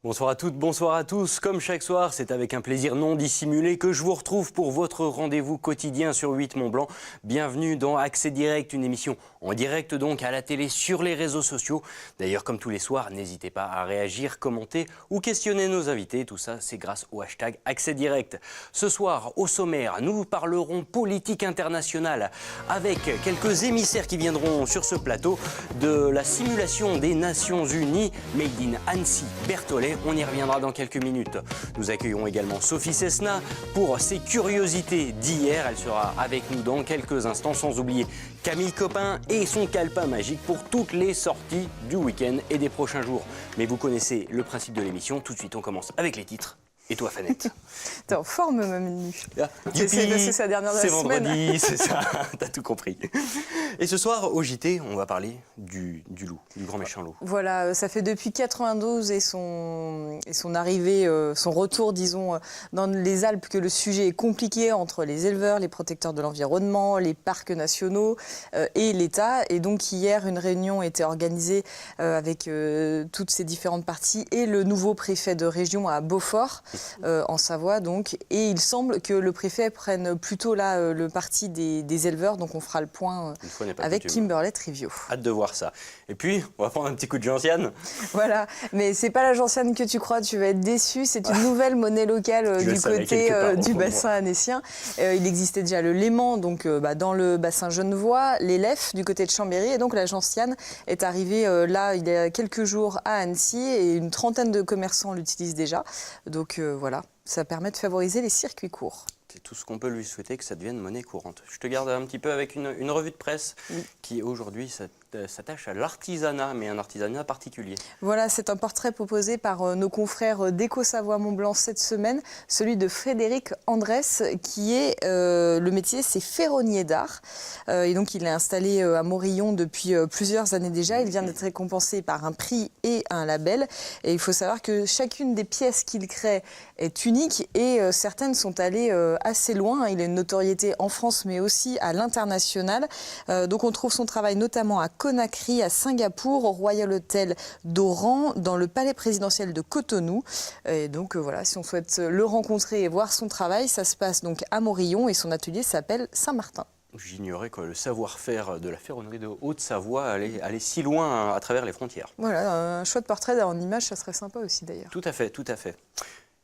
Bonsoir à toutes, bonsoir à tous. Comme chaque soir, c'est avec un plaisir non dissimulé que je vous retrouve pour votre rendez-vous quotidien sur 8 Mont-Blanc. Bienvenue dans Accès Direct, une émission en direct donc à la télé, sur les réseaux sociaux. D'ailleurs, comme tous les soirs, n'hésitez pas à réagir, commenter ou questionner nos invités. Tout ça, c'est grâce au hashtag Accès Direct. Ce soir, au sommaire, nous parlerons politique internationale avec quelques émissaires qui viendront sur ce plateau de la simulation des Nations Unies, Made in Annecy Berthollet. On y reviendra dans quelques minutes. Nous accueillerons également Sophie Cessna pour ses curiosités d'hier. Elle sera avec nous dans quelques instants, sans oublier Camille Copin et son calepin magique pour toutes les sorties du week-end et des prochains jours. Mais vous connaissez le principe de l'émission. Tout de suite, on commence avec les titres. Et toi, Fanette? T'es en forme, ma Manu. C'est sa dernière semaine. C'est vendredi, c'est ça, t'as tout compris. Et ce soir, au JT, on va parler du loup, du grand méchant loup. Voilà, ça fait depuis 92 et son arrivée, son retour, disons, dans les Alpes que le sujet est compliqué entre les éleveurs, les protecteurs de l'environnement, les parcs nationaux et l'État. Et donc hier, une réunion a été organisée avec toutes ces différentes parties et le nouveau préfet de région à Beaufort. En Savoie donc, et il semble que le préfet prenne plutôt là le parti des éleveurs, donc on fera le point avec Kimberley Trivio. Hâte de voir ça. Et puis, on va prendre un petit coup de gentiane. Voilà, mais c'est pas la gentiane que tu crois, tu vas être déçu, c'est une nouvelle monnaie locale du côté du bassin annécien. Il existait déjà le léman, donc dans le bassin genevois, l'élève du côté de Chambéry, et donc la gentiane est arrivée là il y a quelques jours à Annecy, et une trentaine de commerçants l'utilisent déjà, donc voilà, ça permet de favoriser les circuits courts. C'est tout ce qu'on peut lui souhaiter, que ça devienne monnaie courante. Je te garde un petit peu avec une revue de presse qui aujourd'hui s'attache à l'artisanat, mais un artisanat particulier. Voilà, c'est un portrait proposé par nos confrères d'Éco-Savoie-Mont-Blanc cette semaine, celui de Frédéric Andrès, qui est, le métier, c'est ferronnier d'art. Et donc, il est installé à Morillon depuis plusieurs années déjà. Il vient d'être récompensé par un prix et un label. Et il faut savoir que chacune des pièces qu'il crée est unique et certaines sont allées assez loin. Il a une notoriété en France, mais aussi à l'international. Donc, on trouve son travail notamment à Conakry, à Singapour, au Royal Hotel d'Oran, dans le palais présidentiel de Cotonou. Et donc voilà, si on souhaite le rencontrer et voir son travail, ça se passe donc à Morillon et son atelier s'appelle Saint-Martin. J'ignorais que le savoir-faire de la ferronnerie de Haute-Savoie allait si loin à travers les frontières. Voilà, un chouette portrait en image, ça serait sympa aussi d'ailleurs. Tout à fait, tout à fait.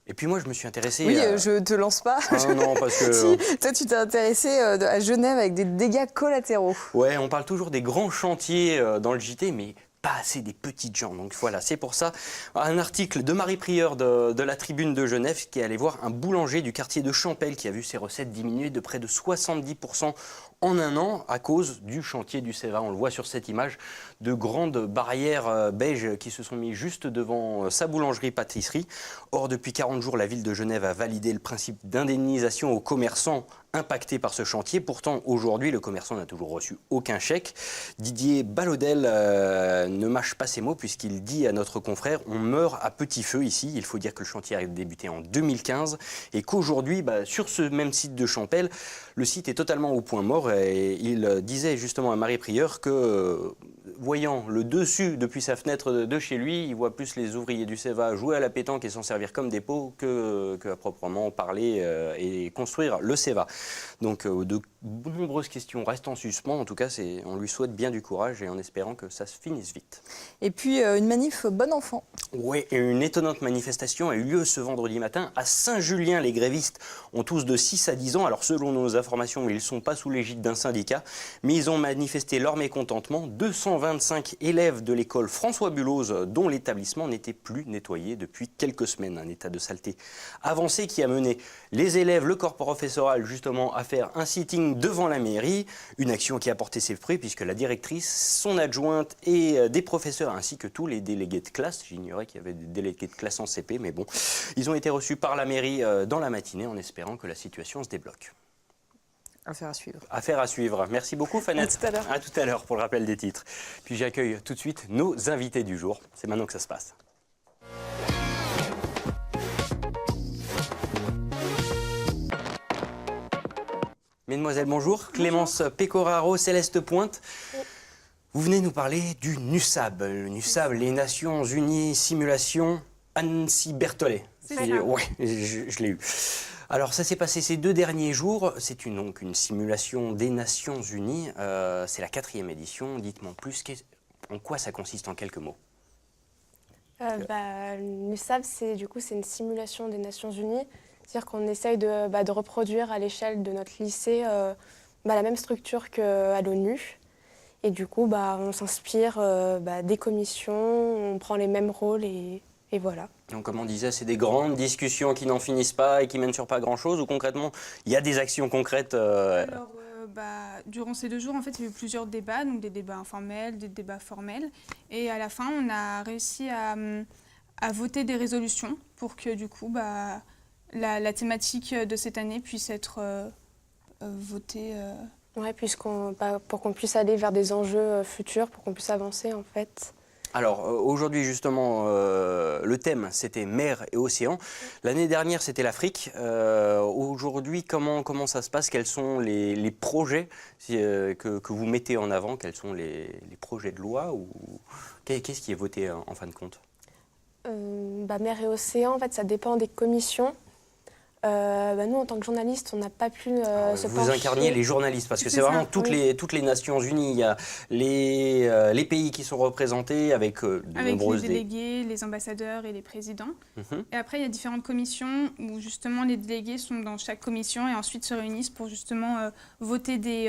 Et puis moi, je me suis intéressé... Oui, je te lance pas. Ah, non, parce que... Si, toi, tu t'es intéressé à Genève avec des dégâts collatéraux. Ouais, on parle toujours des grands chantiers dans le JT, mais pas assez des petites gens. Donc voilà, c'est pour ça un article de Marie Prieur de la Tribune de Genève qui est allé voir un boulanger du quartier de Champel qui a vu ses recettes diminuer de près de 70% en un an à cause du chantier du Ceva. On le voit sur cette image, de grandes barrières beiges qui se sont mis juste devant sa boulangerie-pâtisserie. Or, depuis 40 jours, la ville de Genève a validé le principe d'indemnisation aux commerçants impactés par ce chantier. Pourtant, aujourd'hui, le commerçant n'a toujours reçu aucun chèque. Didier Ballodel ne mâche pas ses mots puisqu'il dit à notre confrère « On meurt à petit feu ici ». Il faut dire que le chantier a débuté en 2015 et qu'aujourd'hui, sur ce même site de Champel, le site est totalement au point mort. Et il disait justement à Marie Prieur que, voyant le dessus depuis sa fenêtre de chez lui, il voit plus les ouvriers du Ceva jouer à la pétanque et s'en servir comme des pots qu'à proprement parler et construire le Ceva. Donc de nombreuses questions restent en suspens. En tout cas, on lui souhaite bien du courage et en espérant que ça se finisse vite. Et puis une manif bon enfant. Oui, une étonnante manifestation a eu lieu ce vendredi matin à Saint-Julien. Les grévistes ont tous de 6 à 10 ans. Alors selon nos informations, ils ne sont pas sous l'égide d'un syndicat, mais ils ont manifesté leur mécontentement. 225 élèves de l'école François Bulloz, dont l'établissement n'était plus nettoyé depuis quelques semaines. Un état de saleté avancé qui a mené les élèves, le corps professoral justement, à faire un sitting devant la mairie. Une action qui a porté ses fruits puisque la directrice, son adjointe et des professeurs ainsi que tous les délégués de classe, j'ignorais qu'il y avait des délégués de classe en CP, mais bon, ils ont été reçus par la mairie dans la matinée en espérant que la situation se débloque. Affaire à suivre. Affaire à suivre. Merci beaucoup, Fanette. À tout à l'heure. À tout à l'heure pour le rappel des titres. Puis j'accueille tout de suite nos invités du jour. C'est maintenant que ça se passe. Mesdemoiselles, bonjour. Clémence Pecoraro, Céleste Pointe. Vous venez nous parler du NUSAB. Le NUSAB, les Nations Unies Simulation Annecy Berthollet. Ouais, je l'ai eu. Alors ça s'est passé ces 2 derniers jours. C'est donc une simulation des Nations Unies. C'est la 4e édition. Dites-moi plus, en quoi ça consiste en quelques mots? Le NUSAB, c'est une simulation des Nations Unies. C'est-à-dire qu'on essaye de reproduire à l'échelle de notre lycée la même structure qu'à l'ONU. Et du coup, on s'inspire des commissions, on prend les mêmes rôles et voilà. Donc comme on disait, c'est des grandes discussions qui n'en finissent pas et qui mènent sur pas grand-chose, ou concrètement, il y a des actions concrètes Alors, durant ces 2 jours, en fait, il y a eu plusieurs débats, donc des débats informels, des débats formels. Et à la fin, on a réussi à voter des résolutions pour que, du coup, la thématique de cette année puisse être votée. Ouais, pour qu'on puisse aller vers des enjeux futurs, pour qu'on puisse avancer, en fait. Alors aujourd'hui justement, le thème c'était mer et océan. L'année dernière c'était l'Afrique. Aujourd'hui comment ça se passe? Quels sont les projets que vous mettez en avant? Quels sont les projets de loi ou qu'est-ce qui est voté en fin de compte? Mer et océan, en fait, ça dépend des commissions. Nous, en tant que journalistes, on n'a pas pu se pencher. Vous incarniez les journalistes, parce que c'est vraiment toutes les Nations Unies. Il y a les pays qui sont représentés avec de nombreuses... les délégués, les ambassadeurs et les présidents. Et après, il y a différentes commissions où justement les délégués sont dans chaque commission et ensuite se réunissent pour justement voter des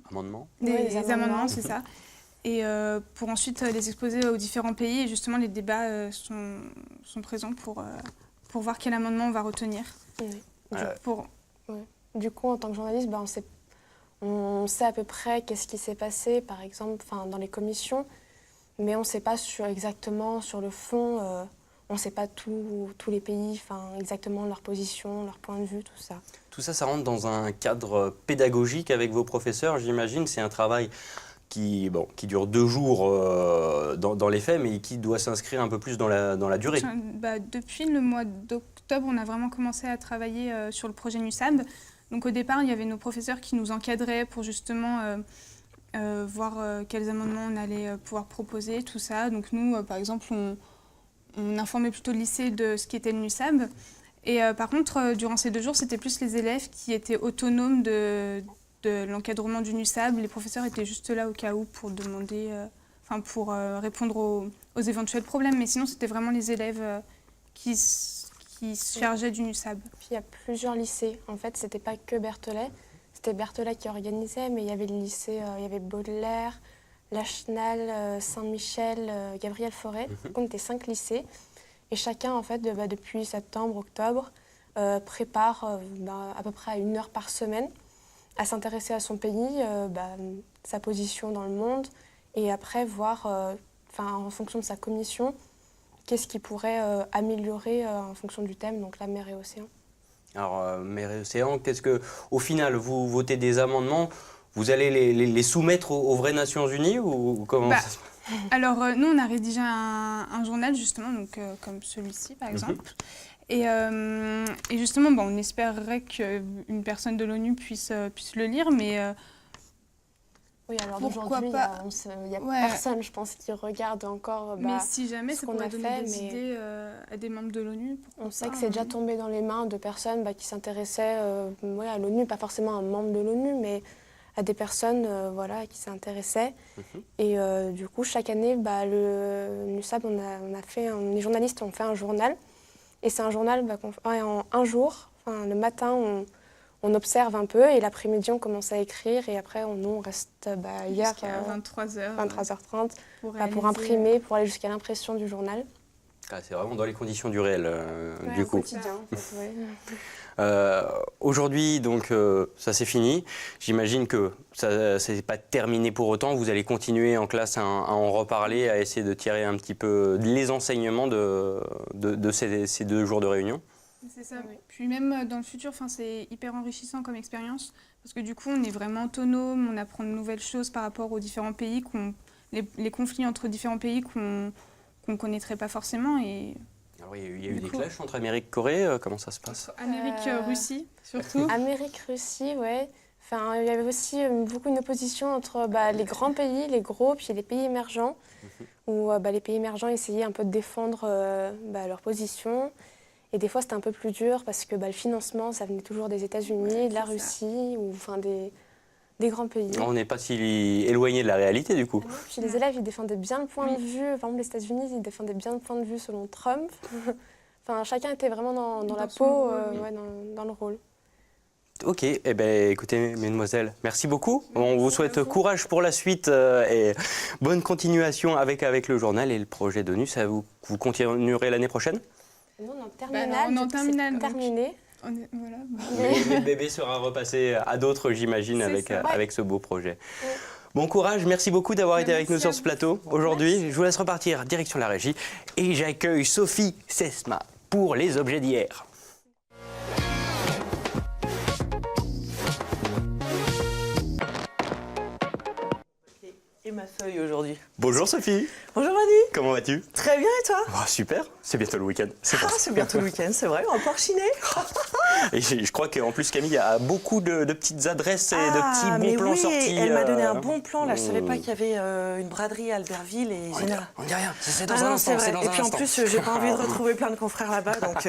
amendements. Des amendements, c'est ça. Et pour ensuite les exposer aux différents pays. Et justement, les débats sont présents pour voir quel amendement on va retenir. Oui. Du coup, en tant que journaliste, on sait à peu près qu'est-ce qui s'est passé, par exemple, dans les commissions, mais on ne sait pas exactement sur le fond, on ne sait pas tous les pays, exactement leur position, leur point de vue, tout ça. Tout ça, ça rentre dans un cadre pédagogique avec vos professeurs, j'imagine. C'est un travail qui dure 2 jours dans les faits, mais qui doit s'inscrire un peu plus dans la durée. Depuis le mois d'octobre, on a vraiment commencé à travailler sur le projet NUSAB. Donc au départ, il y avait nos professeurs qui nous encadraient pour justement voir quels amendements on allait pouvoir proposer, tout ça. Donc nous, par exemple, on informait plutôt le lycée de ce qu'était le NUSAB. Et par contre, durant ces 2 jours, c'était plus les élèves qui étaient autonomes de l'encadrement du NUSAB. Les professeurs étaient juste là au cas où pour demander, pour répondre aux éventuels problèmes. Mais sinon, c'était vraiment les élèves qui se chargeaient du NUSAB. Puis il y a plusieurs lycées. En fait, c'était pas que Berthollet. C'était Berthollet qui organisait, mais il y avait le lycée, il y avait Baudelaire, Lachenal, Saint-Michel, Gabriel Fauré. On était 5 lycées. Et chacun, en fait, depuis septembre, octobre, prépare à peu près à 1 heure par semaine à s'intéresser à son pays, sa position dans le monde, et après voir, en fonction de sa commission, qu'est-ce qui pourrait améliorer en fonction du thème, donc la mer et océan. Alors, mer et océan, qu'est-ce que, au final, vous votez des amendements, vous allez les soumettre aux vraies Nations Unies ou comment ça se passe? Alors, nous, on a rédigé un journal, justement, donc, comme celui-ci, par exemple. Et justement, on espérerait qu'une personne de l'ONU puisse le lire, mais... oui, alors aujourd'hui, il n'y a personne, je pense, qui regarde encore mais si jamais, ça pourrait donner des idées à des membres de l'ONU. On sait que c'est déjà tombé dans les mains de personnes qui s'intéressaient à l'ONU, pas forcément un membre de l'ONU, mais à des personnes qui s'intéressaient. Et du coup, chaque année, le NUSAB, on est journalistes, on fait un journal. Et c'est un journal qu'on fait en 1 jour. Le matin, on observe un peu et l'après-midi, on commence à écrire. Et après, on reste hier jusqu'à 23h. 23h30 pour imprimer, pour aller jusqu'à l'impression du journal. C'est vraiment dans les conditions du réel, du coup. Au quotidien, en fait, Aujourd'hui, donc, ça c'est fini. J'imagine que ça c'est pas terminé pour autant. Vous allez continuer en classe à en reparler, à essayer de tirer un petit peu les enseignements de ces 2 jours de réunion. C'est ça. Oui. Puis même dans le futur, c'est hyper enrichissant comme expérience parce que du coup, on est vraiment autonome, on apprend de nouvelles choses par rapport aux différents pays, les conflits entre différents pays qu'on connaîtrait pas forcément. Et Alors, il y a eu Du des coup- clashs entre Amérique et Corée, comment ça se passe? Amérique, Russie surtout. Amérique-Russie, ouais. Enfin, il y avait aussi beaucoup une opposition entre les grands pays, les gros, puis les pays émergents, où les pays émergents essayaient un peu de défendre leur position. Et des fois, c'était un peu plus dur parce que le financement, ça venait toujours des États-Unis, de la c'est ça. Russie, ou enfin des grands pays. On n'est pas si éloigné de la réalité du coup. Puis les élèves, ils défendaient bien le point de vue. Par exemple, les États-Unis, ils défendaient bien le point de vue selon Trump. Enfin, chacun était vraiment dans la son peau, rôle, oui. ouais, dans le rôle. Ok, eh ben, écoutez, mesdemoiselles, merci beaucoup. On vous souhaite vous. courage pour la suite et bonne continuation avec le journal et le projet d'ONU. Ça vous continuerez l'année prochaine? Nous, on est en non, terminale. on est en du coup, terminale, c'est donc. terminé. Voilà. Mais le bébé sera repassé à d'autres, j'imagine, C'est avec, ça. avec ce beau projet. Ouais. Bon courage, merci beaucoup d'avoir été avec nous Merci sur à ce vous. plateau aujourd'hui. Je vous laisse repartir direction la régie et j'accueille Sophie Sesma pour les objets d'hier. Et ma feuille aujourd'hui. Bonjour Sophie, Bonjour Mani. comment vas-tu? Très bien et toi? Oh, super, c'est bientôt le week-end. C'est Ah, c'est bientôt le week-end, c'est vrai, on va porchiner. Et je crois qu'en plus Camille a beaucoup de petites adresses et de petits mais bons plans oui, sortis. elle m'a donné un bon plan là. Je savais pas mmh. qu'il y avait une braderie à Albertville et On dit rien, c'est dans Ah un non, instant. c'est vrai. c'est dans Et un puis en instant. plus, j'ai pas envie de retrouver plein de confrères là-bas, donc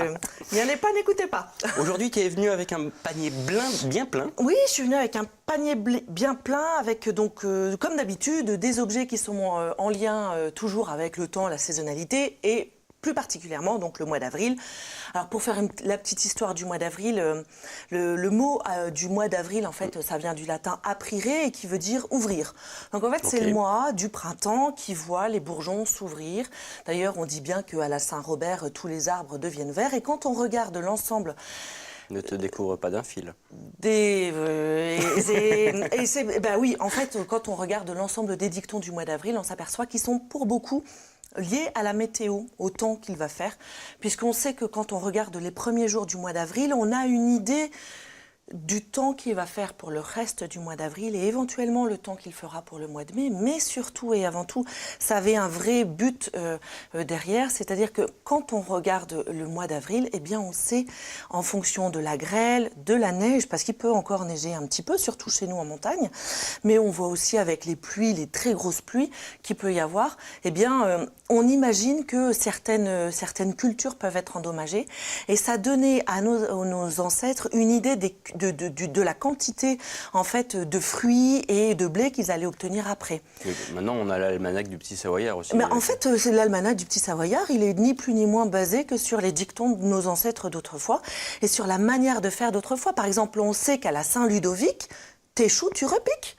n'y allez pas, n'écoutez pas. Aujourd'hui, tu es venu avec un panier bien plein. Oui, je suis venue avec un panier bien plein, avec donc, comme d'habitude, des objets qui sont en lien toujours avec le temps, la saisonnalité et plus particulièrement donc le mois d'avril. Alors pour faire la petite histoire du mois d'avril, le mot du mois d'avril en fait ça vient du latin aprire et qui veut dire ouvrir. Donc en fait c'est Ok. le mois du printemps qui voit les bourgeons s'ouvrir. D'ailleurs on dit bien qu'à la Saint-Robert tous les arbres deviennent verts et quand on regarde l'ensemble Ne te découvre pas d'un fil. Oui, en fait, quand on regarde l'ensemble des dictons du mois d'avril, on s'aperçoit qu'ils sont pour beaucoup liés à la météo, au temps qu'il va faire, puisqu'on sait que quand on regarde les premiers jours du mois d'avril, on a une idée du temps qu'il va faire pour le reste du mois d'avril et éventuellement le temps qu'il fera pour le mois de mai, mais surtout et avant tout, ça avait un vrai but derrière, c'est-à-dire que quand on regarde le mois d'avril, eh bien on sait en fonction de la grêle, de la neige, parce qu'il peut encore neiger un petit peu, surtout chez nous en montagne, mais on voit aussi avec les pluies, les très grosses pluies qu'il peut y avoir, eh bien on imagine que certaines cultures peuvent être endommagées et ça donnait à nos ancêtres une idée de la quantité en fait de fruits et de blé qu'ils allaient obtenir après. Et maintenant, on a l'almanach du petit Savoyard aussi. Mais en fait, c'est l'almanach du petit Savoyard, il est ni plus ni moins basé que sur les dictons de nos ancêtres d'autrefois et sur la manière de faire d'autrefois. Par exemple, on sait qu'à la Saint-Ludovic, t'échoues, tu repiques.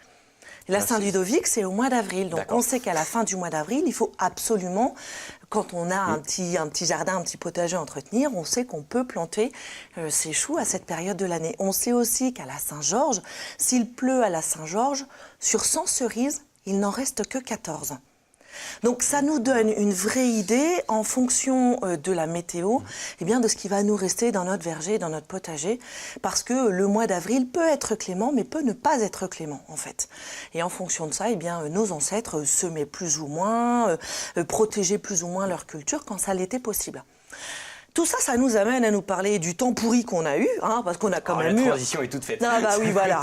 La Saint-Ludovic, c'est au mois d'avril. Donc D'accord. on sait qu'à la fin du mois d'avril, il faut absolument, quand on a un petit jardin, un petit potager à entretenir, on sait qu'on peut planter ses choux à cette période de l'année. On sait aussi qu'à la Saint-Georges, s'il pleut à la Saint-Georges, sur 100 cerises, il n'en reste que 14. Donc ça nous donne une vraie idée en fonction de la météo, eh bien de ce qui va nous rester dans notre verger, dans notre potager, parce que le mois d'avril peut être clément, mais peut ne pas être clément en fait. Et en fonction de ça, eh bien nos ancêtres semaient plus ou moins, protégeaient plus ou moins leur culture quand ça l'était possible. Tout ça, ça nous amène à nous parler du temps pourri qu'on a eu, hein, parce qu'on a quand même la eu... transition est toute faite. Ah bah oui, voilà.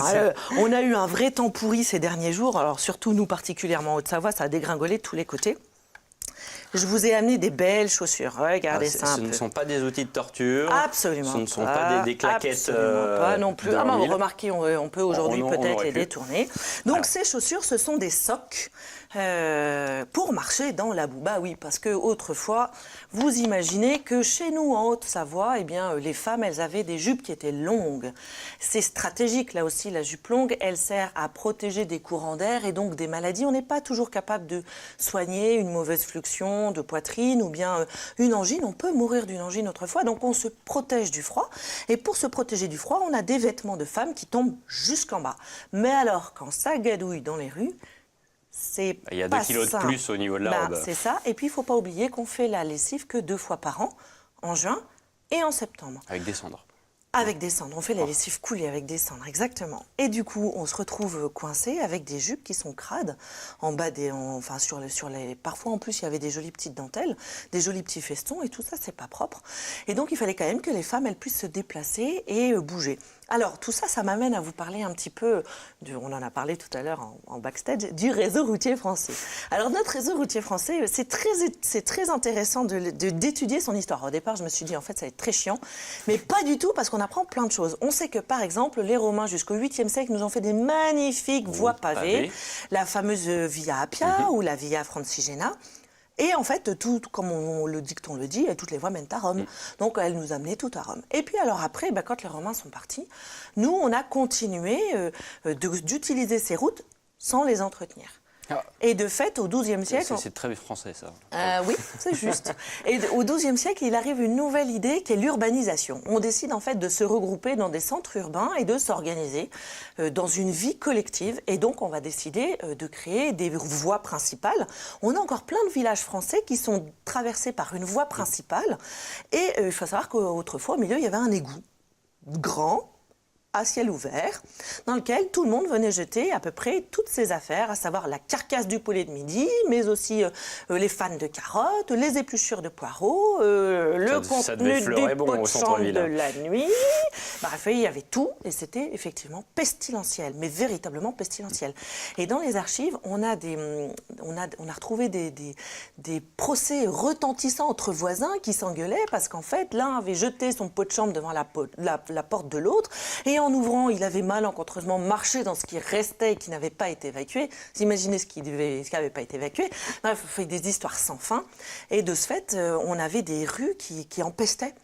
On a eu un vrai temps pourri ces derniers jours. Alors surtout nous particulièrement en Haute-Savoie, ça a dégringolé de tous les côtés. Je vous ai amené des belles chaussures. Regardez ça un Ce peu. ne sont pas des outils de torture. Absolument. Ce ne sont pas des claquettes. Absolument pas non plus. de Ah bah, l'huile. remarquez, on peut aujourd'hui On peut-être aurait les pu. détourner. Donc Alors. ces chaussures, ce sont des socks pour marcher dans la boue. Bah oui, parce que autrefois, vous imaginez que chez nous en Haute-Savoie, eh bien les femmes, elles avaient des jupes qui étaient longues. C'est stratégique là aussi la jupe longue. Elle sert à protéger des courants d'air et donc des maladies. On n'est pas toujours capable de soigner une mauvaise fluxion de poitrine ou bien une angine. On peut mourir d'une angine autrefois. Donc on se protège du froid. Et pour se protéger du froid, on a des vêtements de femmes qui tombent jusqu'en bas. Mais alors quand ça gadouille dans les rues, c'est Il y a pas 2 kilos de simple. plus au niveau de la Bah, robe. c'est ça. Et puis, il ne faut pas oublier qu'on fait la lessive que 2 fois par an, en juin et en septembre. Avec des cendres. Avec des cendres, on fait la lessive couler avec des cendres, exactement. Et du coup, on se retrouve coincé avec des jupes qui sont crades, en bas parfois en plus il y avait des jolies petites dentelles, des jolis petits festons, et tout ça c'est pas propre. Et donc il fallait quand même que les femmes elles puissent se déplacer et bouger. Alors tout ça, ça m'amène à vous parler un petit peu, on en a parlé tout à l'heure en backstage, du réseau routier français. Alors notre réseau routier français, c'est très intéressant d'étudier son histoire. Au départ, je me suis dit en fait ça va être très chiant, mais pas du tout parce qu'on apprend plein de choses. On sait que par exemple, les Romains jusqu'au 8e siècle nous ont fait des magnifiques voies pavées, la fameuse Via Appia ou la Via Francigena. Et en fait, tout comme le dicton le dit, toutes les voies mènent à Rome. Donc, elle nous amenait tout à Rome. Et puis, alors après, quand les Romains sont partis, nous, on a continué d'utiliser ces routes sans les entretenir. Ah. Et de fait, au XIIe siècle... C'est très français, ça. Oui, c'est juste. Et au XIIe siècle, il arrive une nouvelle idée qui est l'urbanisation. On décide en fait de se regrouper dans des centres urbains et de s'organiser dans une vie collective. Et donc, on va décider de créer des voies principales. On a encore plein de villages français qui sont traversés par une voie principale. Et il faut savoir qu'autrefois, au milieu, il y avait un égout grand, à ciel ouvert, dans lequel tout le monde venait jeter à peu près toutes ses affaires, à savoir la carcasse du poulet de midi, mais aussi les fans de carottes, les épluchures de poireaux, le contenu du pot de chambre de la nuit. Bref, il y avait tout, et c'était effectivement pestilentiel, mais véritablement pestilentiel. Et dans les archives, on a retrouvé des procès retentissants entre voisins qui s'engueulaient parce qu'en fait, l'un avait jeté son pot de chambre devant la porte de l'autre, et en ouvrant, il avait malencontreusement marché dans ce qui restait et qui n'avait pas été évacué. Vous imaginez ce qui n'avait pas été évacué. Bref, on fait des histoires sans fin. Et de ce fait, on avait des rues qui empestaient.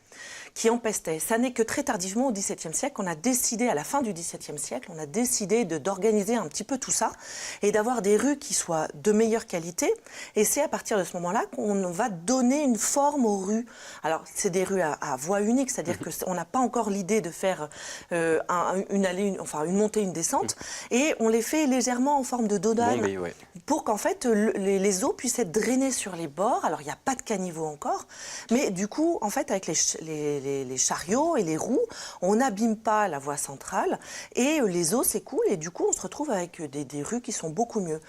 Ça n'est que très tardivement, au XVIIe siècle, qu'on a décidé, à la fin du XVIIe siècle, on a décidé d'organiser un petit peu tout ça et d'avoir des rues qui soient de meilleure qualité. Et c'est à partir de ce moment-là qu'on va donner une forme aux rues. Alors, c'est des rues à voie unique, c'est-à-dire qu'on n'a pas encore l'idée de faire une montée, une descente, et on les fait légèrement en forme de dodane pour qu'en fait, les eaux puissent être drainées sur les bords. Alors, il n'y a pas de caniveau encore, mais du coup, en fait, avec les chariots et les roues, on n'abîme pas la voie centrale et les eaux s'écoulent et du coup on se retrouve avec des rues qui sont beaucoup mieux.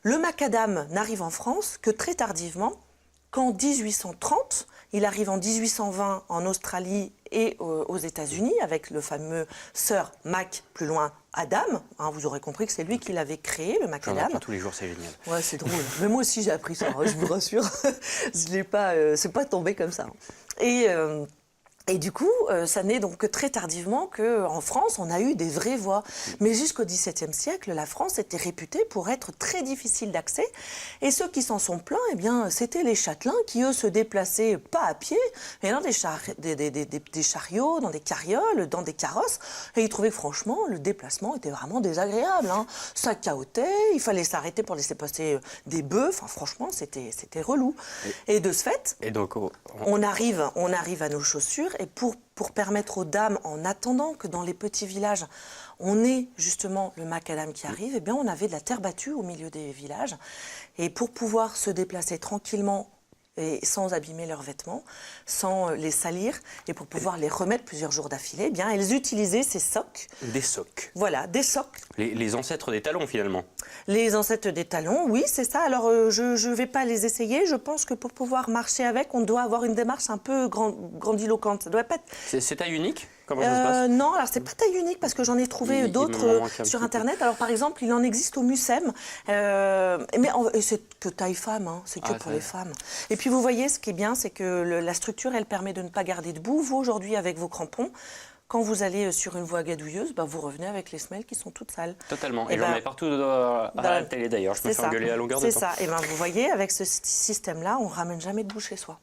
Le macadam n'arrive en France que très tardivement, qu'en 1830, il arrive en 1820 en Australie et aux États-Unis avec le fameux Sir Mac, plus loin Adam. Vous aurez compris que c'est lui qui l'avait créé, le macadam. J'en apprends tous les jours, c'est génial. Ouais, c'est drôle. Mais moi aussi j'ai appris ça, je vous rassure. C'est pas tombé comme ça. Et du coup, ça n'est donc que très tardivement qu'en France, on a eu des vraies voies. Mais jusqu'au XVIIe siècle, la France était réputée pour être très difficile d'accès. Et ceux qui s'en sont plaints, eh bien, c'était les châtelains qui, eux, se déplaçaient pas à pied, mais dans des chariots, dans des carrioles, dans des carrosses. Et ils trouvaient que franchement, le déplacement était vraiment désagréable. Ça cahotait, il fallait s'arrêter pour laisser passer des bœufs. Enfin, franchement, c'était relou. Et de ce fait, on arrive à nos chaussures. Et pour permettre aux dames, en attendant que dans les petits villages, on ait justement le macadam qui arrive, eh bien on avait de la terre battue au milieu des villages. Et pour pouvoir se déplacer tranquillement et sans abîmer leurs vêtements, sans les salir, et pour pouvoir les remettre plusieurs jours d'affilée, eh bien elles utilisaient ces socs. Des socs. Voilà, des socs. Les ancêtres des talons, finalement. Les ancêtres des talons, oui, c'est ça. Alors, je ne vais pas les essayer. Je pense que pour pouvoir marcher avec, on doit avoir une démarche un peu grandiloquente. Ça doit pas être... C'est taille unique ? Comment ça se passe ? Non, alors c'est pas taille unique parce que j'en ai trouvé d'autres sur Internet. Alors, par exemple, il en existe au Mucem. Mais c'est que taille femme, c'est que pour les femmes. Et puis, vous voyez, ce qui est bien, c'est que la structure, elle permet de ne pas garder debout. Vous, aujourd'hui, avec vos crampons, quand vous allez sur une voie gadouilleuse, vous revenez avec les semelles qui sont toutes sales. Totalement. Et j'en mets partout à la télé d'ailleurs. Je me fais engueuler à longueur de temps. C'est ça. Et vous voyez, avec ce système-là, on ne ramène jamais de boue chez soi.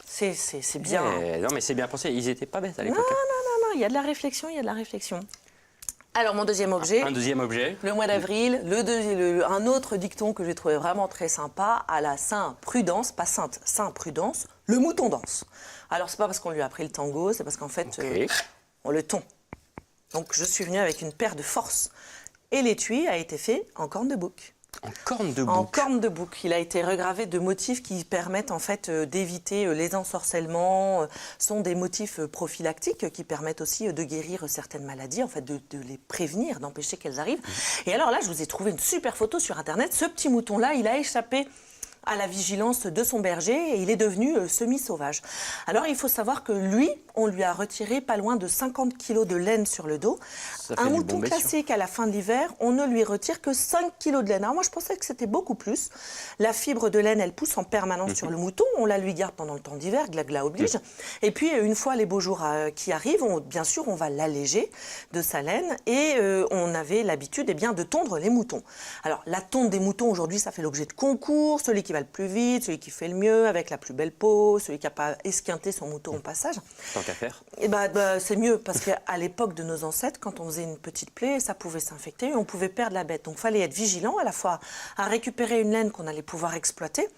C'est bien. Non, mais c'est bien pensé. Ils n'étaient pas bêtes à l'époque. Non. Il y a de la réflexion, Alors, mon deuxième objet. Un deuxième objet. Le mois d'avril. Un autre dicton que j'ai trouvé vraiment très sympa, à la Saint-Prudence, pas Sainte, Saint-Prudence, le mouton danse. Alors, c'est pas parce qu'on lui a appris le tango, c'est parce qu'en fait... on le tond. Donc je suis venue avec une paire de force. Et l'étui a été fait en corne de bouc. En corne de En bouc. corne de bouc. Il a été regravé de motifs qui permettent en fait d'éviter les ensorcellements. Ce sont des motifs prophylactiques qui permettent aussi de guérir certaines maladies, en fait de les prévenir, d'empêcher qu'elles arrivent. Et alors là, je vous ai trouvé une super photo sur Internet. Ce petit mouton-là, il a échappé à la vigilance de son berger et il est devenu semi-sauvage. Alors il faut savoir que lui, on lui a retiré pas loin de 50 kilos de laine sur le dos. Ça fait Un du mouton bon bestiau. classique à la fin de l'hiver, on ne lui retire que 5 kilos de laine. Alors moi je pensais que c'était beaucoup plus. La fibre de laine, elle pousse en permanence sur le mouton, on la lui garde pendant le temps d'hiver, glagla oblige. Et puis une fois les beaux jours qui arrivent, bien sûr on va l'alléger de sa laine et on avait l'habitude de tondre les moutons. Alors la tonte des moutons aujourd'hui ça fait l'objet de concours, celui qui va le plus vite, celui qui fait le mieux, avec la plus belle peau, celui qui n'a pas esquinté son mouton au passage. Tant qu'à faire. Et c'est mieux parce qu'à l'époque de nos ancêtres, quand on faisait une petite plaie, ça pouvait s'infecter et on pouvait perdre la bête. Donc il fallait être vigilant à la fois à récupérer une laine qu'on allait pouvoir exploiter.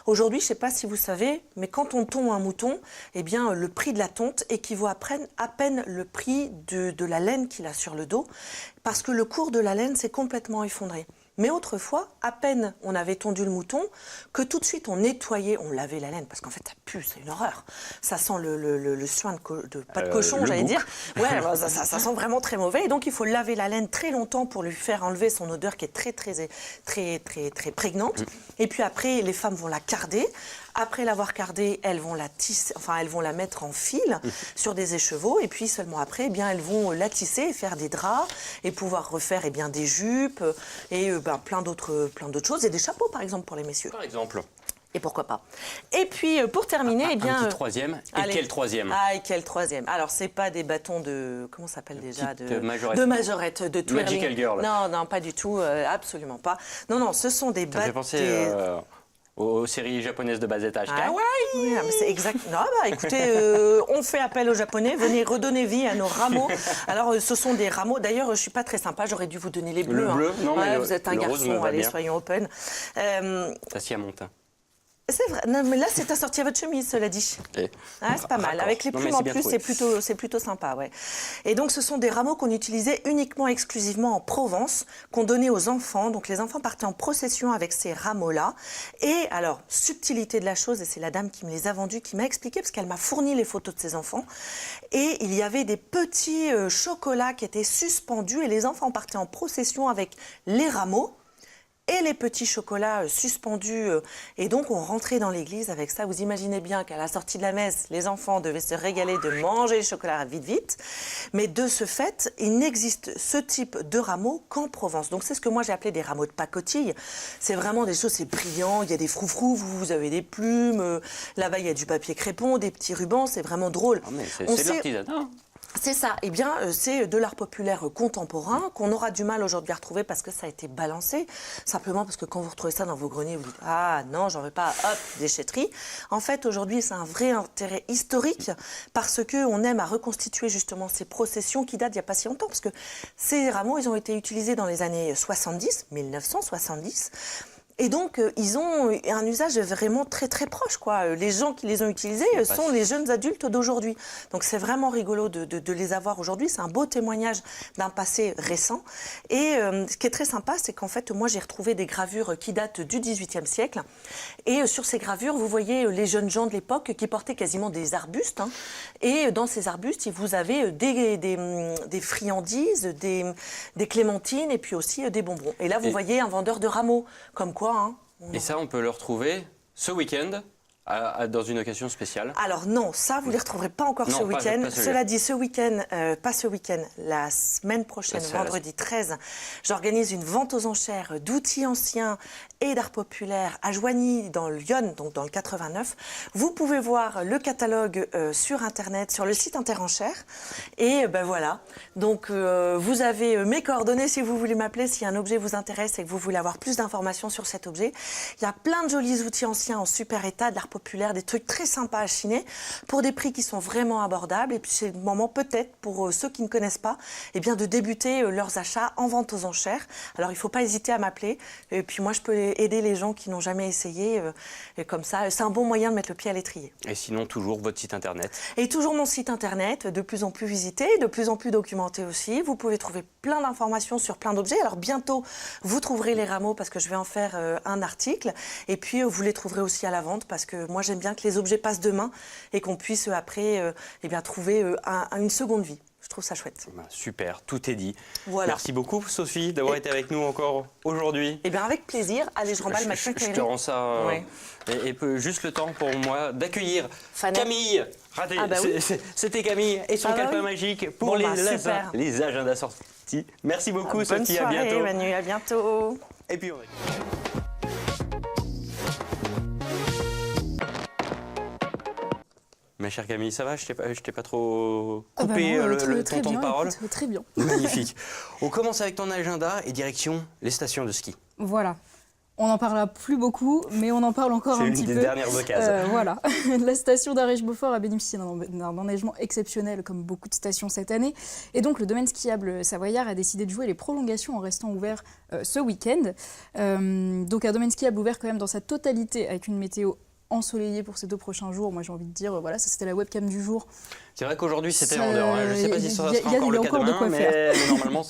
Aujourd'hui, je ne sais pas si vous savez, mais quand on tond un mouton, eh bien le prix de la tonte équivaut à peine le prix de la laine qu'il a sur le dos, parce que le cours de la laine s'est complètement effondré. Mais autrefois, à peine on avait tondu le mouton, que tout de suite on nettoyait, on lavait la laine, parce qu'en fait ça pue, c'est une horreur. Ça sent le suin pas de cochon, j'allais dire. Ouais, ça sent vraiment très mauvais. Et donc il faut laver la laine très longtemps pour lui faire enlever son odeur qui est très prégnante. Et puis après, les femmes vont la carder. Après l'avoir cardée, elles vont la tisser, elles vont la mettre en fil sur des écheveaux. Et puis seulement après, elles vont la tisser et faire des draps et pouvoir refaire des jupes et plein d'autres choses. Et des chapeaux, par exemple, pour les messieurs. Par exemple. Et pourquoi pas. Et puis, pour terminer, Un petit troisième. Et allez. quel troisième? Et quel troisième? Alors, c'est pas des bâtons de... Comment ça s'appelle déjà? De majorette. De majorette, de twirling. Magical Girl. Non, pas du tout. Absolument pas. Non, ce sont des Ça me fait bâtons... penser aux séries japonaises de bas étage. Ah ouais, mais c'est exact. Non, écoutez, on fait appel aux Japonais. Venez redonner vie à nos rameaux. Alors, ce sont des rameaux. D'ailleurs, je suis pas très sympa. J'aurais dû vous donner les bleus. Le bleu, non, mais vous êtes un le rose me garçon. va Allez, bien. soyons open. Ça s'y a mon teint. C'est vrai. Non, mais là, c'est assorti à votre chemise, cela dit. C'est pas mal. Raccord. Avec les Non, mais plumes c'est en bien plus, trouvé. c'est plutôt sympa, ouais. Et donc, ce sont des rameaux qu'on utilisait uniquement, exclusivement en Provence, qu'on donnait aux enfants. Donc, les enfants partaient en procession avec ces rameaux-là. Et alors, subtilité de la chose, et c'est la dame qui me les a vendus, qui m'a expliqué, parce qu'elle m'a fourni les photos de ses enfants. Et il y avait des petits chocolats qui étaient suspendus, et les enfants partaient en procession avec les rameaux et les petits chocolats suspendus. Et donc, on rentrait dans l'église avec ça. Vous imaginez bien qu'à la sortie de la messe, les enfants devaient se régaler de manger les chocolats vite. Mais de ce fait, il n'existe ce type de rameaux qu'en Provence. Donc, c'est ce que moi, j'ai appelé des rameaux de pacotille. C'est vraiment des choses, c'est brillant. Il y a des froufrous, vous avez des plumes. Là-bas, il y a du papier crépon, des petits rubans. C'est vraiment drôle. Ah, mais c'est de l'artisanat. C'est ça. Eh bien, c'est de l'art populaire contemporain qu'on aura du mal aujourd'hui à retrouver parce que ça a été balancé. Simplement parce que quand vous retrouvez ça dans vos greniers, vous dites « Ah non, j'en veux pas, hop, déchetterie ». En fait, aujourd'hui, c'est un vrai intérêt historique parce qu'on aime à reconstituer justement ces processions qui datent d'il n'y a pas si longtemps. Parce que ces rameaux, ils ont été utilisés dans les années 1970. Et donc, ils ont un usage vraiment très très proche, quoi. Les gens qui les ont utilisés sont les jeunes adultes d'aujourd'hui. Donc, c'est vraiment rigolo de les avoir aujourd'hui. C'est un beau témoignage d'un passé récent. Et ce qui est très sympa, c'est qu'en fait, moi, j'ai retrouvé des gravures qui datent du XVIIIe siècle. Et sur ces gravures, vous voyez les jeunes gens de l'époque qui portaient quasiment des arbustes. Et dans ces arbustes, vous avez des friandises, des clémentines et puis aussi des bonbons. Et là, vous voyez un vendeur de rameaux, comme quoi. Et ça, on peut le retrouver ce week-end dans une occasion spéciale. Alors non, ça, vous ne les retrouverez pas encore ce week-end. Cela dit, ce week-end, pas ce week-end, la semaine prochaine, vendredi 13, j'organise une vente aux enchères d'outils anciens et d'art populaire à Joigny, dans le Yonne, donc dans le 89. Vous pouvez voir le catalogue sur Internet, sur le site Interenchères. Et voilà. Donc, vous avez mes coordonnées si vous voulez m'appeler, si un objet vous intéresse et que vous voulez avoir plus d'informations sur cet objet. Il y a plein de jolis outils anciens en super état, de l'art populaire populaires, des trucs très sympas à chiner pour des prix qui sont vraiment abordables. Et puis c'est le moment peut-être pour ceux qui ne connaissent pas, eh bien, de débuter leurs achats en vente aux enchères. Alors il ne faut pas hésiter à m'appeler. Et puis moi je peux aider les gens qui n'ont jamais essayé. Et comme ça, c'est un bon moyen de mettre le pied à l'étrier. Et sinon, toujours votre site internet. Et toujours mon site internet, de plus en plus visité, de plus en plus documenté aussi. Vous pouvez trouver plein d'informations sur plein d'objets. Alors bientôt, vous trouverez les rameaux parce que je vais en faire un article. Et puis, vous les trouverez aussi à la vente parce que moi, j'aime bien que les objets passent de main et qu'on puisse après eh bien, trouver une seconde vie. Je trouve ça chouette. Super, tout est dit. Voilà. Merci beaucoup, Sophie, d'avoir été avec nous encore aujourd'hui. Eh bien, avec plaisir. Allez, je remballe ma Je quincaillerie. te rends ça. Ouais. Et juste le temps pour moi d'accueillir Fanette. Camille. Raté. Ah bah oui. C'était Camille et son Ah bah calepin oui. magique pour Bon, les, super. les agendas sortis. Merci beaucoup, Bonne Sophie. soirée, À bientôt. Manu, à bientôt. Et puis on va... Ma chère Camille, ça va? Je t'ai pas trop coupé ton temps de parole? Très bien. Magnifique. On commence avec ton agenda et direction les stations de ski. Voilà. On n'en parlera plus beaucoup, mais on en parle encore un petit peu. C'est une des dernières occasions. Voilà. La station d'Arèche-Beaufort a bénéficié d'un enneigement exceptionnel, comme beaucoup de stations cette année. Et donc, le domaine skiable savoyard a décidé de jouer les prolongations en restant ouvert ce week-end. Donc, un domaine skiable ouvert quand même dans sa totalité, avec une météo ensoleillée pour ces 2 prochains jours. Moi, j'ai envie de dire, voilà, ça c'était la webcam du jour. C'est vrai qu'aujourd'hui c'était Ça- vendeur. Je ne sais pas si ça sera encore le cas encore de demain, quoi mais normalement,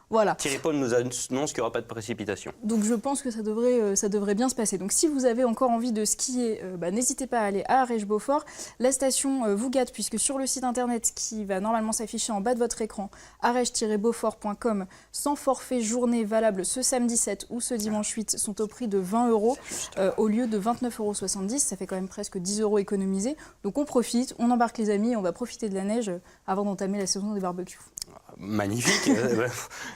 Voilà. Thierry Paul nous annonce qu'il n'y aura pas de précipitation. Donc je pense que ça devrait bien se passer. Donc si vous avez encore envie de skier, n'hésitez pas à aller à Arèche-Beaufort. La station vous gâte puisque sur le site internet qui va normalement s'afficher en bas de votre écran, arèche-beaufort.com, sans forfait journée valable ce samedi 7 ou ce dimanche 8 sont au prix de 20 € au lieu de 29,70 €. Ça fait quand même presque 10 € économisés. Donc on profite, on embarque les amis et on va profiter de la neige avant d'entamer la saison des barbecues. Magnifique,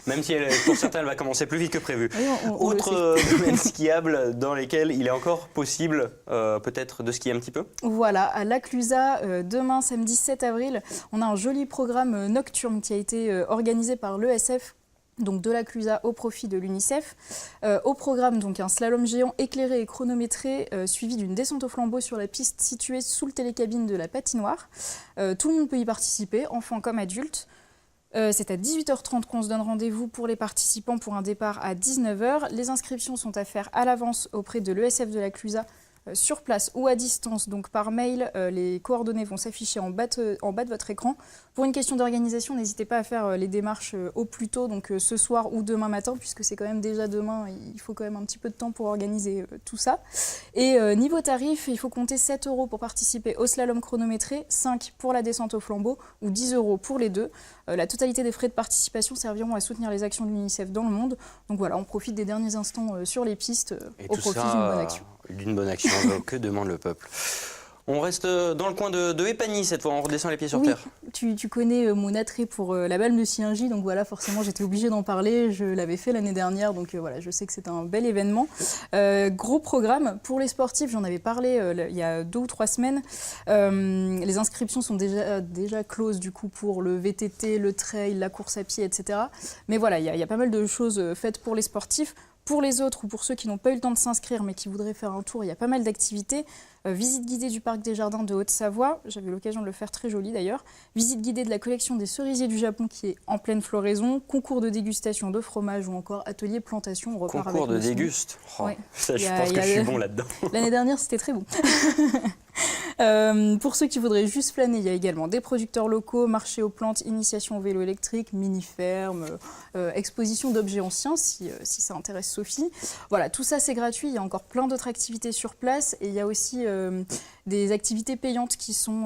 même si pour certains elle va commencer plus vite que prévu. Oui, on le Autre domaine skiable dans lesquels il est encore possible peut-être de skier un petit peu? Voilà, à Laclusa, demain samedi 7 avril, on a un joli programme nocturne qui a été organisé par l'ESF. Donc de Laclusa au profit de l'UNICEF. Au programme, donc un slalom géant éclairé et chronométré, suivi d'une descente au flambeau sur la piste située sous le télécabine de la patinoire. Tout le monde peut y participer, enfants comme adultes. C'est à 18h30 qu'on se donne rendez-vous pour les participants pour un départ à 19h. Les inscriptions sont à faire à l'avance auprès de l'ESF de Laclusa, sur place ou à distance, donc par mail. Les coordonnées vont s'afficher en bas de votre écran. Pour une question d'organisation, n'hésitez pas à faire les démarches au plus tôt, donc ce soir ou demain matin, puisque c'est quand même déjà demain, il faut quand même un petit peu de temps pour organiser tout ça. Et niveau tarif, il faut compter 7 € pour participer au slalom chronométré, 5 pour la descente au flambeau ou 10 € pour les deux. La totalité des frais de participation serviront à soutenir les actions de l'UNICEF dans le monde. Donc voilà, on profite des derniers instants sur les pistes Et au tout profit ça, d'une bonne action. D'une bonne action, que demande le peuple? On reste dans le coin de Épagny cette fois, on redescend les pieds sur Oui, terre. tu connais mon attrait pour la balme de Siengy, donc voilà, forcément j'étais obligée d'en parler. Je l'avais fait l'année dernière, donc voilà, je sais que c'est un bel événement. Gros programme pour les sportifs, j'en avais parlé il y a 2 ou 3 semaines. Les inscriptions sont déjà closes du coup pour le VTT, le trail, la course à pied, etc. Mais voilà, il y a pas mal de choses faites pour les sportifs. Pour les autres ou pour ceux qui n'ont pas eu le temps de s'inscrire mais qui voudraient faire un tour, il y a pas mal d'activités. Visite guidée du parc des jardins de Haute-Savoie, j'avais l'occasion de le faire, très joli d'ailleurs. Visite guidée de la collection des cerisiers du Japon qui est en pleine floraison. Concours de dégustation de fromage ou encore atelier plantation. On repart Concours avec de nos semis. déguste. Oh, Ouais. ça, je Il y a- pense il y que a- je suis bon là-dedans. L'année dernière, c'était très bon. Pour ceux qui voudraient juste flâner, il y a également des producteurs locaux, marché aux plantes, initiation au vélo électrique, mini-ferme, exposition d'objets anciens, si ça intéresse Sophie. Voilà, tout ça c'est gratuit. Il y a encore plein d'autres activités sur place et il y a aussi des activités payantes qui sont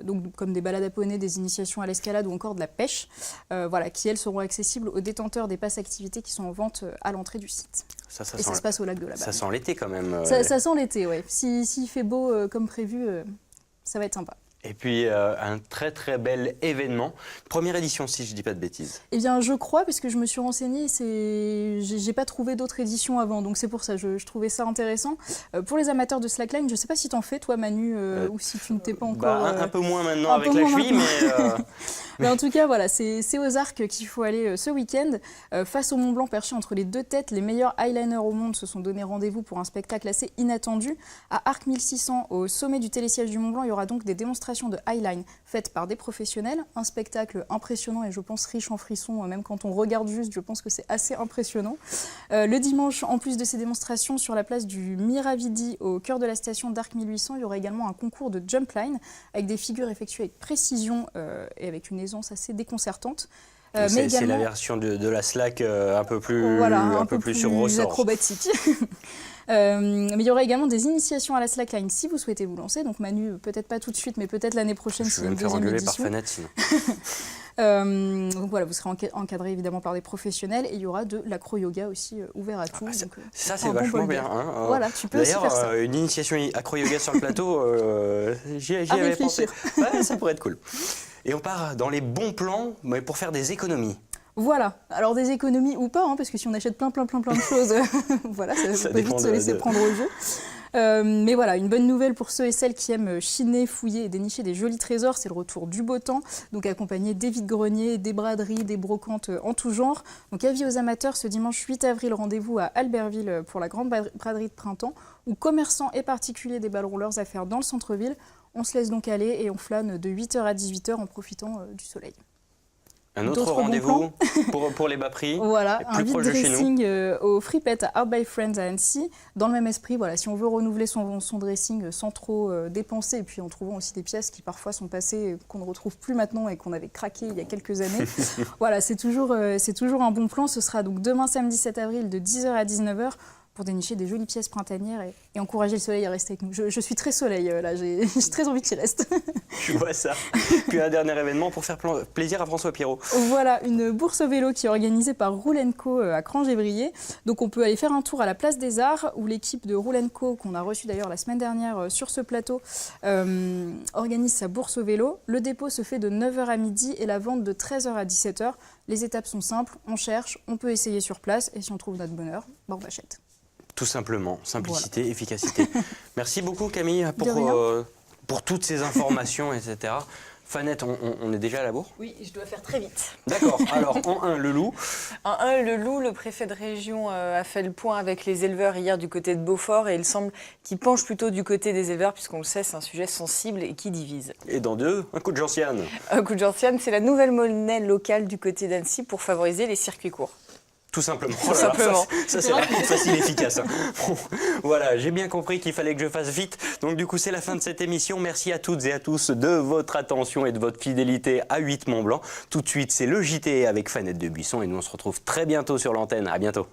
donc, comme des balades à poney, des initiations à l'escalade ou encore de la pêche, voilà, qui elles seront accessibles aux détenteurs des passes activités qui sont en vente à l'entrée du site. Ça Et ça se passe au lac de la ça Balle. sent l'été quand même. Ça sent l'été, ouais. S'il fait beau comme prévu, ça va être sympa. Et puis un très très bel événement. Première édition si je dis pas de bêtises. Eh bien, je crois, parce que je me suis renseignée, j'ai pas trouvé d'autres éditions avant, donc c'est pour ça, je trouvais ça intéressant. Pour les amateurs de slackline, je sais pas si t'en fais, toi, Manu, ou si tu ne t'es pas encore... Un peu moins maintenant un avec peu la moins cheville, maintenant. mais... Mais en tout cas, voilà, c'est aux Arcs qu'il faut aller ce week-end. Face au Mont Blanc perché entre les deux têtes, les meilleurs eyeliners au monde se sont donné rendez-vous pour un spectacle assez inattendu. À Arc 1600, au sommet du télésiège du Mont Blanc, il y aura donc des démonstrations de eyeline faites par des professionnels. Un spectacle impressionnant et je pense riche en frissons, même quand on regarde juste, je pense que c'est assez impressionnant. Le dimanche, en plus de ces démonstrations, sur la place du Miravidi, au cœur de la station d'Arc 1800, il y aura également un concours de jump line avec des figures effectuées avec précision et avec une aisance assez déconcertante. C'est la version de la slack un peu plus, voilà, un peu plus sur ressort. Acrobatique. Mais il y aura également des initiations à la slackline si vous souhaitez vous lancer. Donc Manu, peut-être pas tout de suite, mais peut-être l'année prochaine. Je vais me faire engueuler par Fanette sinon. Donc voilà, vous serez encadré évidemment par des professionnels et il y aura de l'acro-yoga aussi ouvert à tous. Ça c'est vachement bien. Hein. Voilà, tu peux aussi faire ça. D'ailleurs, une initiation acro-yoga sur le plateau, j'y avais pensé. Ouais, ça pourrait être cool. Et on part dans les bons plans, mais pour faire des économies. Voilà, alors des économies ou pas, hein, parce que si on achète plein de choses, voilà, ça peut vite se laisser prendre au jeu. Mais voilà, une bonne nouvelle pour ceux et celles qui aiment chiner, fouiller et dénicher des jolis trésors, c'est le retour du beau temps, donc accompagné des vides-greniers, des braderies, des brocantes en tout genre. Donc avis aux amateurs, ce dimanche 8 avril, rendez-vous à Albertville pour la grande braderie de printemps, où commerçants et particuliers déballent leurs affaires dans le centre-ville. On se laisse donc aller et on flâne de 8h à 18h en profitant du soleil. Un autre rendez-vous pour les bas prix. Voilà, un vide dressing au Fripet à Art by Friends à Annecy. Dans le même esprit, voilà, si on veut renouveler son dressing sans trop dépenser, et puis en trouvant aussi des pièces qui parfois sont passées, qu'on ne retrouve plus maintenant et qu'on avait craqué il y a quelques années. Voilà, c'est toujours un bon plan. Ce sera donc demain samedi 7 avril de 10h à 19h. Pour dénicher des jolies pièces printanières et encourager le soleil à rester avec nous. Je suis très soleil, là, j'ai très envie qu'il reste. Je vois ça. Puis un dernier événement pour faire plaisir à François Pirot. Voilà, une bourse au vélo qui est organisée par Roule & Co à Cran-Gévrier. Donc on peut aller faire un tour à la Place des Arts, où l'équipe de Roule & Co, qu'on a reçue d'ailleurs la semaine dernière sur ce plateau, organise sa bourse au vélo. Le dépôt se fait de 9h à midi et la vente de 13h à 17h. Les étapes sont simples, on cherche, on peut essayer sur place et si on trouve notre bonheur, on achète. Tout simplement, simplicité, voilà. Efficacité. Merci beaucoup Camille pour toutes ces informations, etc. Fanette, on est déjà à la bourre? Oui, je dois faire très vite. D'accord, alors en 1, le loup. En 1, le loup, le préfet de région a fait le point avec les éleveurs hier du côté de Beaufort et il semble qu'il penche plutôt du côté des éleveurs puisqu'on le sait, c'est un sujet sensible et qui divise. Et dans 2, un coup de gentiane. Un coup de gentiane, c'est la nouvelle monnaie locale du côté d'Annecy pour favoriser les circuits courts. Tout simplement. Tout simplement. Ça c'est vraiment facile et efficace. Bon, voilà, j'ai bien compris qu'il fallait que je fasse vite. Donc du coup, c'est la fin de cette émission. Merci à toutes et à tous de votre attention et de votre fidélité à 8 Mont Blanc. Tout de suite, c'est le JT avec Fanette de Buisson et nous on se retrouve très bientôt sur l'antenne. À bientôt.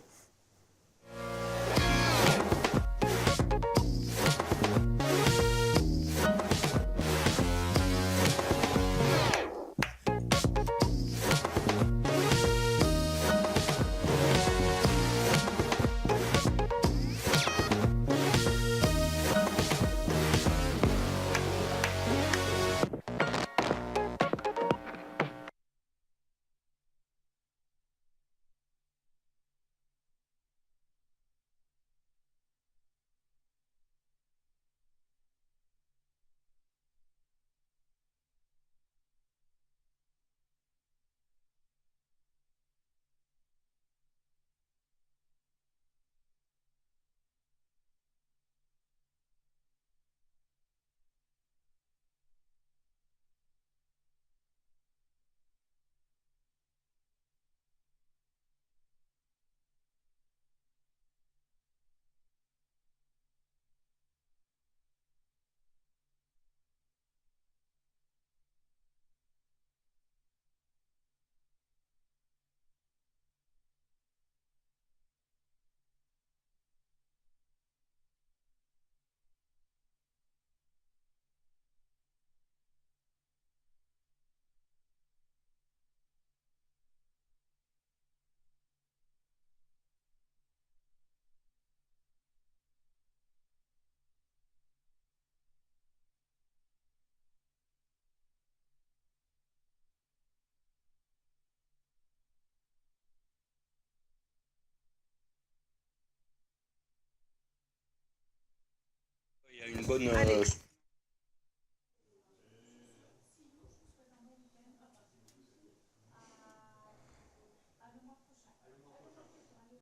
une bonne